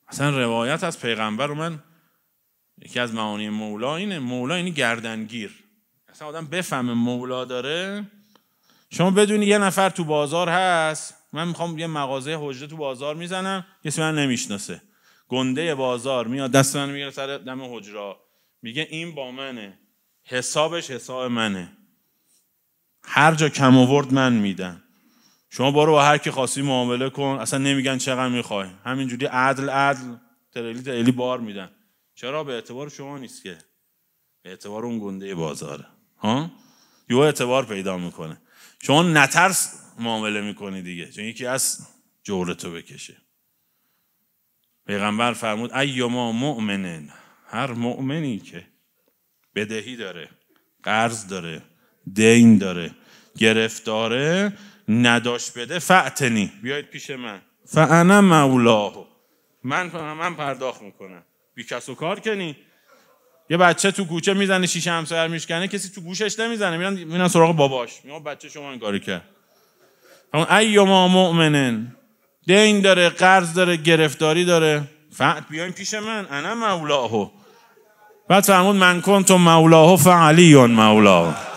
اصلا روایت از پیغمبر رو، من یکی از معانی مولا اینه، مولا اینی گردنگیر. اصلا آدم بفهمه مولا داره. شما بدونی یه نفر تو بازار هست، من میخوام یه مغازه حجره تو بازار میزنم، کسی من نمیشناسه، گنده بازار میاد دست من میگیره سر دم حجره، میگه این با منه، حسابش حساب منه، هر جا کم آورد من میدم، شما برو با هر کی خاصی معامله کن، اصلا نمیگن چقدر میخوای، همینجوری عدل تریلی بار میدن. چرا؟ به اعتبار شما نیست که، به اعتبار اون گنده بازاره. یه اعتبار پیدا میکنه. شما نترس معامله میکنی دیگه، چون یکی از جورتو بکشه. پیغمبر فرمود ایما مؤمنن، هر مؤمنی که بدهی داره، قرض داره، دین داره، گرفتاره، نداشت بده، فأتنی، بیایید پیش من، فانا مولاه، من پرداخت میکنم. بی کس و کار کنی. یه بچه تو کوچه میزنه شیشه همسایه میشکنه، کسی تو گوشش نمیزنه، میرن سراغ باباش، میگه بچه شما این کاری کرد. اون ایما مؤمنن، دین داره، قرض داره، گرفتاری داره، فأت بیاین پیش من، انا مولاه. بعد فرمود من کنتم مولاه فعلی مولاه.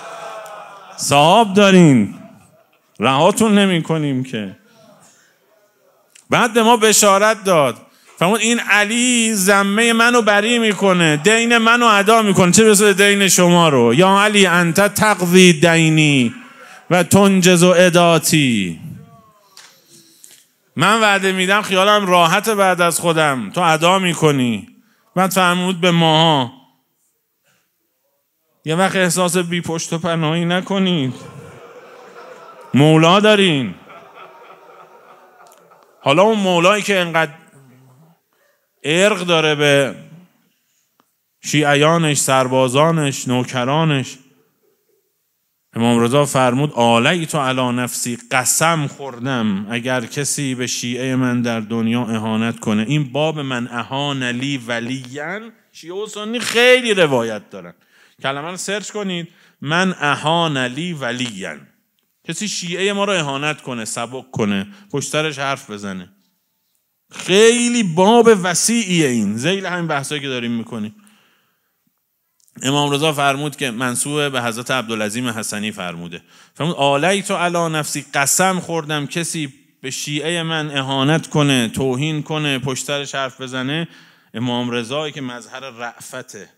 صاحب دارین، رهاتون نمی کنیم که. بعد به ما بشارت داد، فرمود این علی ذمه منو بری میکنه، دین منو ادا میکنه، چه برسه دین شما رو. یا علی انت تقضی دینی و تنجز اداتی. من وعده میدم خیالم راحت بعد از خودم، تو ادا میکنی. بعد فرمود به ماها یه وقت احساس بی پشت و پناهی نکنید، مولا دارین. حالا اون مولایی که انقدر ارق داره به شیعیانش، سربازانش، نوکرانش، امام رضا فرمود آلیت علی نفسی، قسم خوردم اگر کسی به شیعه من در دنیا اهانت کنه. این باب من اهان لی ولیاً، شیعه و سنی خیلی روایت دارن، کلمه رو سرچ کنید، من اهان لی ولیاً، کسی شیعه ما رو اهانت کنه، سبک کنه، پشت سرش حرف بزنه. خیلی باب وسیعیه این، ذیل همین بحثایی که داریم میکنیم. امام رضا فرمود که منسوب به حضرت عبدالعظیم حسنی فرموده، فرمود آلیت علی نفسی، قسم خوردم کسی به شیعه من اهانت کنه، توهین کنه، پشت سرش حرف بزنه. امام رضایی که مظهر رأفته،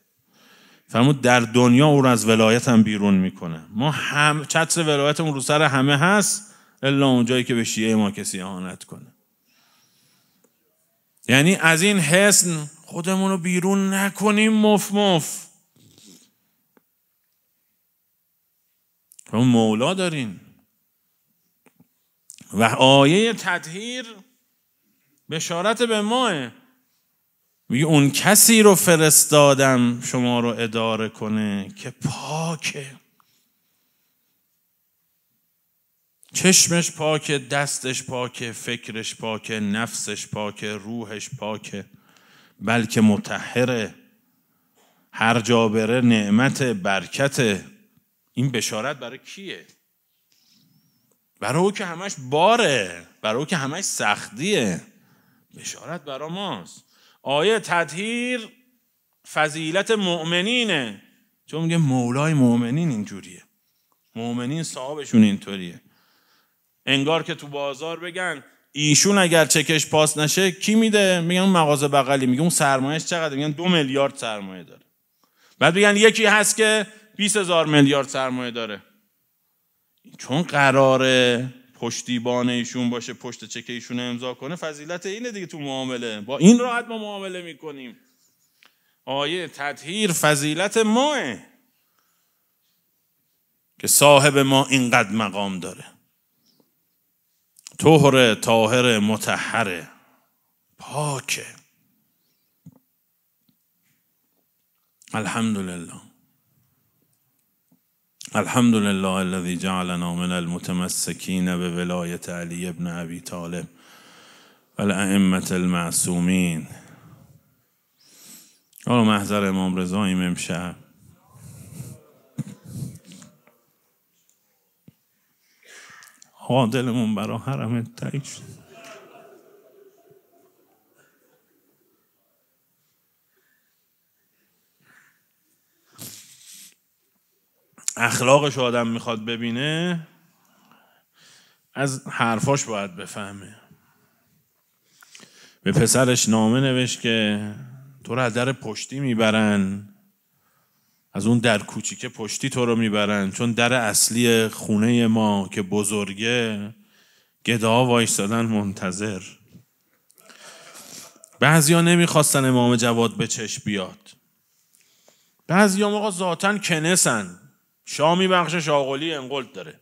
فرمود در دنیا او رو از ولایت هم بیرون میکنه. ما هم چتر ولایتمون رو سر همه هست الا اونجایی که به شیعه ما کسی اهانت کنه. یعنی از این حصن خودمون رو بیرون نکنیم مف. اون مولا دارین. و آیه تطهیر بشارت به ماه، میگه اون کسی رو فرستادم شما رو اداره کنه که پاکه، چشمش پاکه، دستش پاکه، فکرش پاکه، نفسش پاکه، روحش پاکه، بلکه مطهره، هر جا بره نعمت، برکت. این بشارت برای کیه؟ برای او که همش باره، برای او که همش سختیه. بشارت برای ماست. آیه تطهیر فضیلت مؤمنینه، چون میگه مولای مؤمنین اینجوریه، مؤمنین صاحبشون اینطوریه. انگار که تو بازار بگن ایشون اگر چکش پاس نشه کی میده؟ میگن اون مغازه بغلی. میگه اون سرمایه‌اش چقدر؟ میگن 2 میلیارد سرمایه داره. بعد میگن یکی هست که 20,000 میلیارد سرمایه داره. چون قراره پشتیبان ایشون باشه، پشت چک ایشون امضا کنه، فضیلت اینه دیگه. تو معامله با این راحت ما معامله میکنیم. آیه تطهیر فضیلت ماه که صاحب ما اینقدر مقام داره، طهر، طاهر، مطهر، پاکه. الحمدلله، الحمدلله الذي جعلنا من المتمسكين بولایت علی ابن ابی طالب و الائمة المعصومین. حالا محضر امام رضاییم امشب. دلمون برا حرم تنگ شد. اخلاقش آدم میخواد ببینه، از حرفاش باید بفهمه. به پسرش نامه نوشت که تو رو از در پشتی میبرن، از اون در کوچیکه پشتی تو رو میبرن، چون در اصلی خونه ما که بزرگه گدا وایستادن منتظر. بعضیا نمیخواستن امام جواد به چشم بیاد، بعضیا موقع ذاتن کنسن، شاه میبخشه، شاغلی انقلت داره،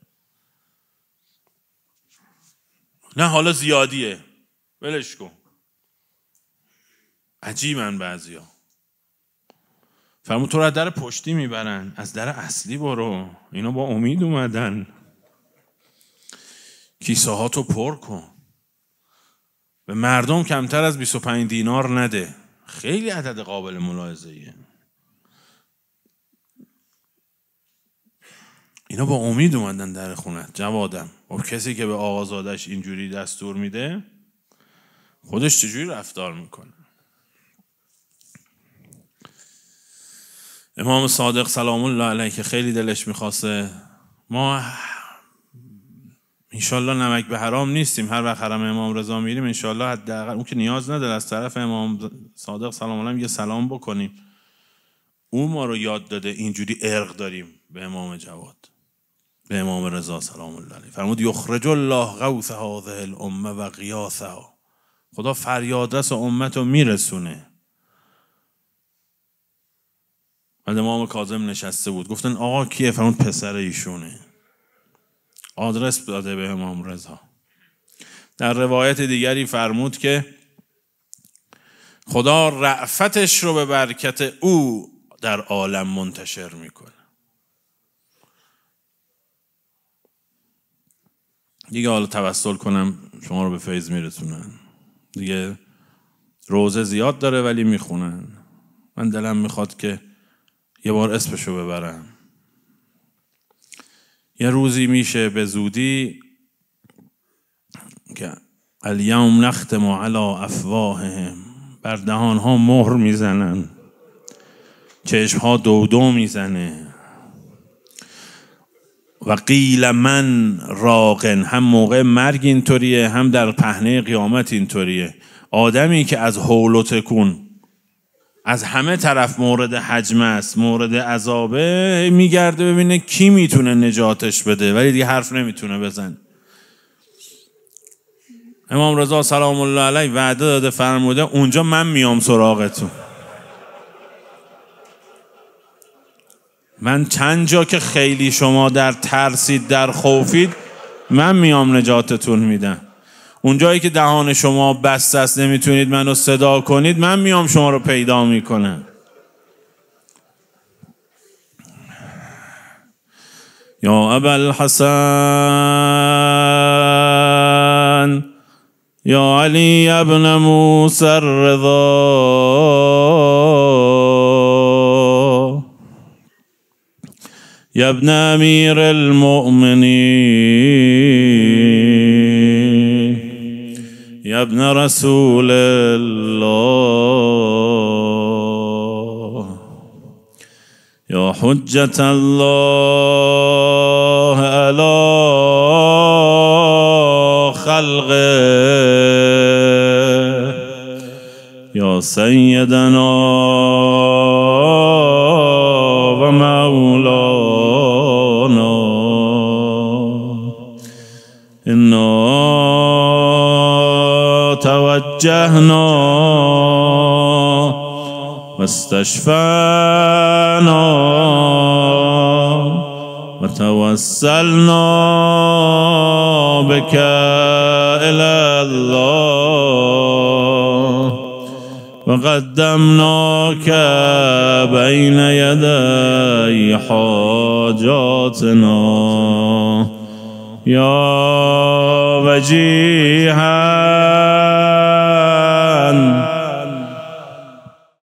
نه حالا زیادیه ولش کن. عجیبن بعضیا. فرمود تو رو از در پشتی میبرن، از در اصلی برو. اینا با امید اومدن. کیسه ها تو پر کن، به مردم کمتر از 25 دینار نده. خیلی عدد قابل ملاحظه‌ایه. اینا با امید اومدن در خونه. جوادم و کسی که به آقازادش اینجوری دستور میده خودش چجوری رفتار میکنه؟ امام صادق سلام الله علیه که خیلی دلش میخواسته ما انشالله نمک به حرام نیستیم، هر وقت حرم امام رضا میریم انشالله حداقل اون که نیاز نداره از طرف امام صادق سلام الله علیه یه سلام بکنیم. اون ما رو یاد داده اینجوری ارق داریم به امام جواد، به امام رضا سلام الله علیه. فرمود یخرج الله غوث هذه الامه و غیاثها. خدا فریادرس امت رو میرسونه. بعد امام کاظم نشسته بود، گفتن آقا کیه؟ فرمود پسر ایشونه. آدرس داده به امام رضا. در روایت دیگری فرمود که خدا رأفتش رو به برکت او در عالم منتشر میکنه. دیگه حالا توسل کنم شما رو به فیض میرسونن. دیگه روزه زیاد داره ولی میخونن. من دلم میخواد که یه بار اسمشو ببرم. یه روزی میشه به زودی که الیوم نختم علی افواههم، بر دهانها مهر میزنن، چشمها دو میزنه. و قیل من راقن، هم موقع مرگ اینطوریه هم در پهنه قیامت اینطوریه. آدمی که از هول و تکون از همه طرف مورد حجم است، مورد عذابه، میگرده ببینه کی میتونه نجاتش بده، ولی دیگه حرف نمیتونه بزن. امام رضا سلام الله علیه وعده داده فرموده اونجا من میام سراغتون. من چند جا که خیلی شما در ترسید در خوفید من میام نجاتتون میدم. اونجایی که دهان شما بسته است نمیتونید منو صدا کنید من میام شما رو پیدا میکنم. یا ابا الحسن یا علی ابن موسی الرضا یا ابن امیر المؤمنین یا ابن رسول الله یا حجت الله علی خلقه یا سیدنا و مولانا انا توجهنا واستشفعنا وتوسلنا بك إلى الله وقدمناك بين يدي حاجاتنا يا وجيه